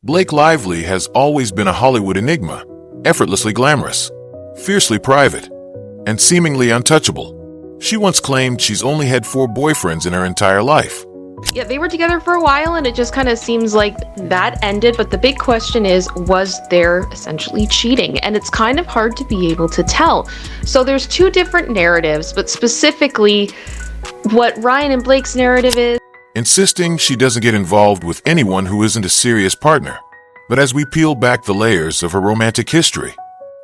Blake Lively has always been a Hollywood enigma, effortlessly glamorous, fiercely private, and seemingly untouchable. She once claimed she's only had 4 boyfriends in her entire life. Yeah, they were together for a while and it just kind of seems like that ended, but the big question is, was there essentially cheating? And it's kind of hard to be able to tell. So there's 2 different narratives, but specifically what Ryan and Blake's narrative is Insisting she doesn't get involved with anyone who isn't a serious partner. But as we peel back the layers of her romantic history,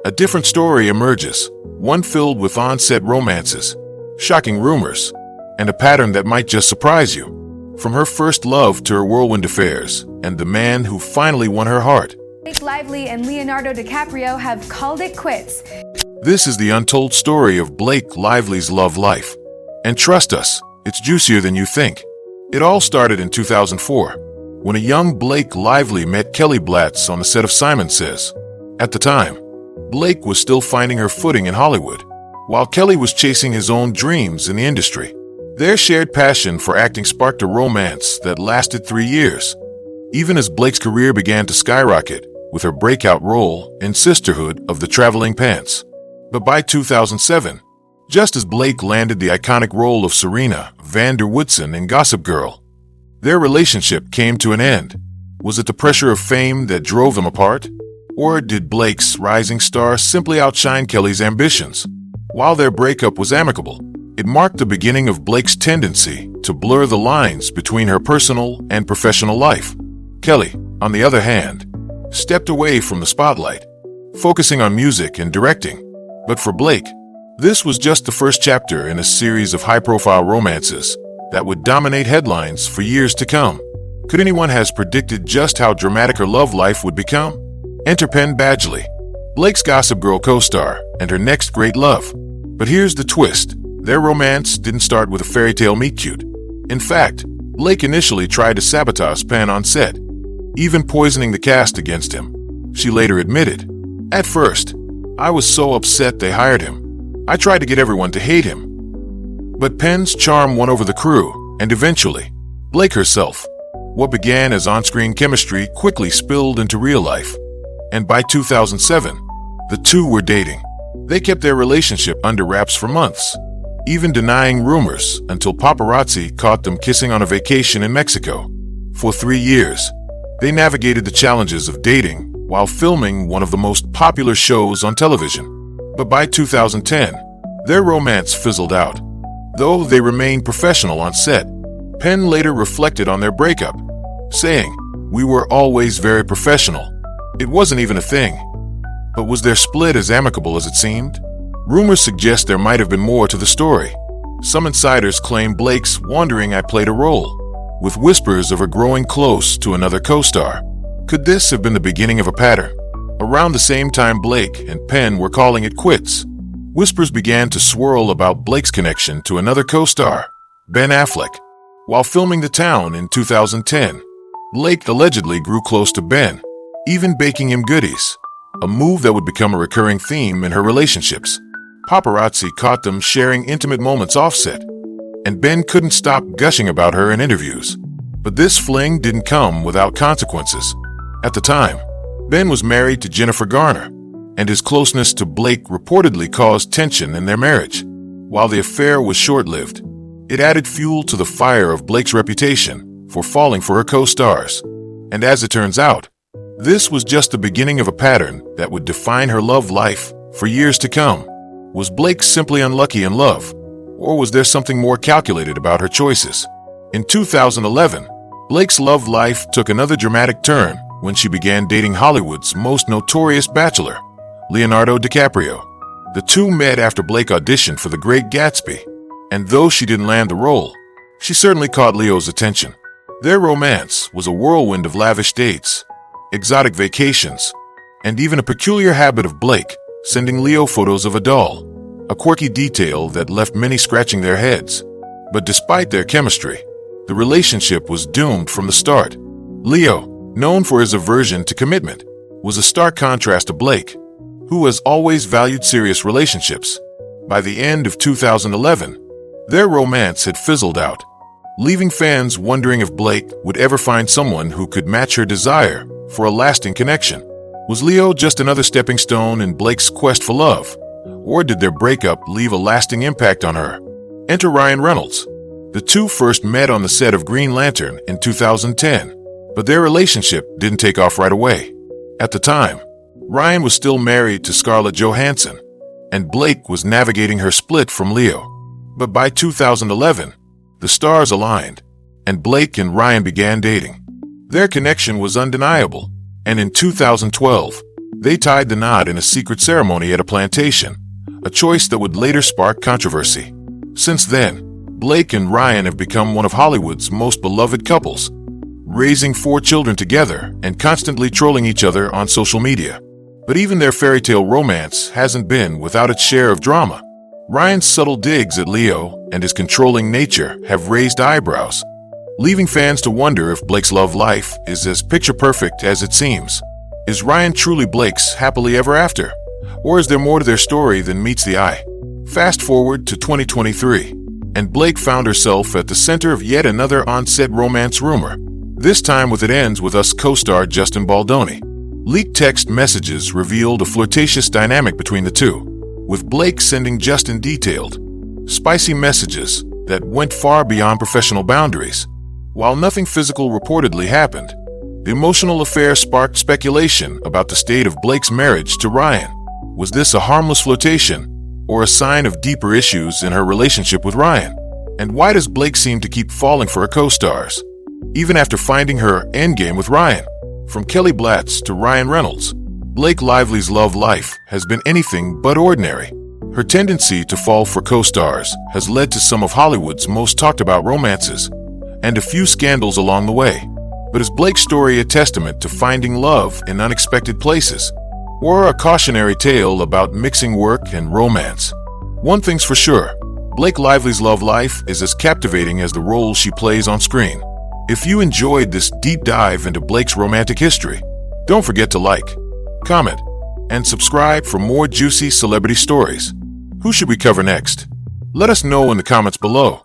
a different story emerges, one filled with on-set romances, shocking rumors, and a pattern that might just surprise you. From her first love to her whirlwind affairs, and the man who finally won her heart. Blake Lively and Leonardo DiCaprio have called it quits. This is the untold story of Blake Lively's love life. And trust us, it's juicier than you think. It all started in 2004, when a young Blake Lively met Kelly Blatz on the set of Simon Says. At the time, Blake was still finding her footing in Hollywood, while Kelly was chasing his own dreams in the industry. Their shared passion for acting sparked a romance that lasted 3 years, even as Blake's career began to skyrocket with her breakout role in Sisterhood of the Traveling Pants. But by 2007, just as Blake landed the iconic role of Serena van der Woodsen in Gossip Girl, their relationship came to an end. Was it the pressure of fame that drove them apart? Or did Blake's rising star simply outshine Kelly's ambitions? While their breakup was amicable, it marked the beginning of Blake's tendency to blur the lines between her personal and professional life. Kelly, on the other hand, stepped away from the spotlight, focusing on music and directing. But for Blake, this was just the first chapter in a series of high-profile romances that would dominate headlines for years to come. Could anyone have predicted just how dramatic her love life would become? Enter Penn Badgley, Blake's Gossip Girl co-star, and her next great love. But here's the twist. Their romance didn't start with a fairy tale meet-cute. In fact, Blake initially tried to sabotage Penn on set, even poisoning the cast against him. She later admitted, "At first, I was so upset they hired him. I tried to get everyone to hate him." But Penn's charm won over the crew, and eventually, Blake herself. What began as on-screen chemistry quickly spilled into real life. And by 2007, the two were dating. They kept their relationship under wraps for months, even denying rumors until paparazzi caught them kissing on a vacation in Mexico. For 3 years, they navigated the challenges of dating while filming one of the most popular shows on television. But by 2010, their romance fizzled out. Though they remained professional on set, Penn later reflected on their breakup, saying, "We were always very professional. It wasn't even a thing." But was their split as amicable as it seemed? Rumors suggest there might have been more to the story. Some insiders claim Blake's wandering act played a role, with whispers of her growing close to another co-star. Could this have been the beginning of a pattern? Around the same time Blake and Penn were calling it quits, whispers began to swirl about Blake's connection to another co-star, Ben Affleck. While filming The Town in 2010, Blake allegedly grew close to Ben, even baking him goodies, a move that would become a recurring theme in her relationships. Paparazzi caught them sharing intimate moments offset, and Ben couldn't stop gushing about her in interviews. But this fling didn't come without consequences. At the time, Ben was married to Jennifer Garner, and his closeness to Blake reportedly caused tension in their marriage. While the affair was short-lived, it added fuel to the fire of Blake's reputation for falling for her co-stars. And as it turns out, this was just the beginning of a pattern that would define her love life for years to come. Was Blake simply unlucky in love, or was there something more calculated about her choices? In 2011, Blake's love life took another dramatic turn when she began dating Hollywood's most notorious bachelor, Leonardo DiCaprio. The two met after Blake auditioned for The Great Gatsby, and though she didn't land the role, she certainly caught Leo's attention. Their romance was a whirlwind of lavish dates, exotic vacations, and even a peculiar habit of Blake sending Leo photos of a doll, a quirky detail that left many scratching their heads. But despite their chemistry, the relationship was doomed from the start. Leo, known for his aversion to commitment, was a stark contrast to Blake, who has always valued serious relationships. By the end of 2011, their romance had fizzled out, leaving fans wondering if Blake would ever find someone who could match her desire for a lasting connection. Was Leo just another stepping stone in Blake's quest for love? Or did their breakup leave a lasting impact on her? Enter Ryan Reynolds. The two first met on the set of Green Lantern in 2010, but their relationship didn't take off right away. At the time, Ryan was still married to Scarlett Johansson, and Blake was navigating her split from Leo. But by 2011, the stars aligned, and Blake and Ryan began dating. Their connection was undeniable, and in 2012, they tied the knot in a secret ceremony at a plantation, a choice that would later spark controversy. Since then, Blake and Ryan have become one of Hollywood's most beloved couples, raising 4 children together and constantly trolling each other on social media. But even their fairy tale romance hasn't been without its share of drama. Ryan's subtle digs at Leo and his controlling nature have raised eyebrows, leaving fans to wonder if Blake's love life is as picture-perfect as it seems. Is Ryan truly Blake's happily ever after? Or is there more to their story than meets the eye? Fast forward to 2023, and Blake found herself at the center of yet another on-set romance rumor. This time with It Ends With Us co-star Justin Baldoni. Leaked text messages revealed a flirtatious dynamic between the two, with Blake sending Justin detailed, spicy messages that went far beyond professional boundaries. While nothing physical reportedly happened, the emotional affair sparked speculation about the state of Blake's marriage to Ryan. Was this a harmless flirtation, or a sign of deeper issues in her relationship with Ryan? And why does Blake seem to keep falling for her co-stars, even after finding her endgame with Ryan? From Kelly Blatz to Ryan Reynolds, Blake Lively's love life has been anything but ordinary. Her tendency to fall for co-stars has led to some of Hollywood's most talked about romances, and a few scandals along the way. But is Blake's story a testament to finding love in unexpected places, or a cautionary tale about mixing work and romance? One thing's for sure, Blake Lively's love life is as captivating as the role she plays on screen. If you enjoyed this deep dive into Blake's romantic history, don't forget to like, comment, and subscribe for more juicy celebrity stories. Who should we cover next? Let us know in the comments below.